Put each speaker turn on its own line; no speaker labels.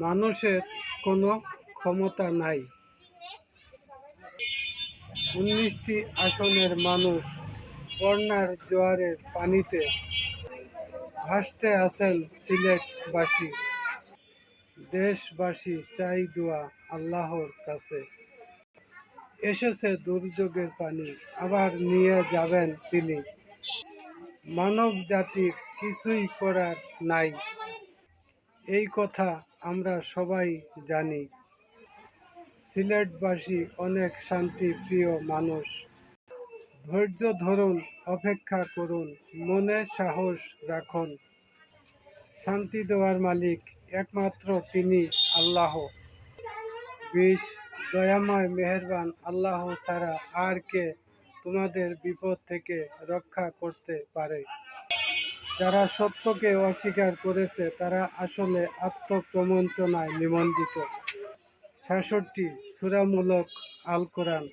মানুষের কোনো ক্ষমতা নাই। ১৯টি আসনের মানুষ বন্যার জোয়ারের পানিতে ভাসতে আছেন সিলেটবাসী। দেশবাসী চাই দোয়া আল্লাহর কাছে। এসেছে দুর্যোগের পানি, আবার নিয়ে যাবেন তিনি। মানব জাতির কিছুই করার নাই, এই কথা আমরা সবাই জানি। সিলেটবাসী অনেক শান্তি প্রিয় মানুষ। ধৈর্য ধরুন, অপেক্ষা করুন, মনে সাহস রাখুন। শান্তি দেওয়ার মালিক একমাত্র তিনি আল্লাহ। বিশ দয়াময় মেহেরবান আল্লাহ ছাড়া আর কে তোমাদের বিপদ থেকে রক্ষা করতে পারে? যারা সত্যকে অস্বীকার করেছে তারা আসলে আত্মপ্রবঞ্চনায় নিমজ্জিত। ৬৬ সূরা মুলক, আল কোরআন।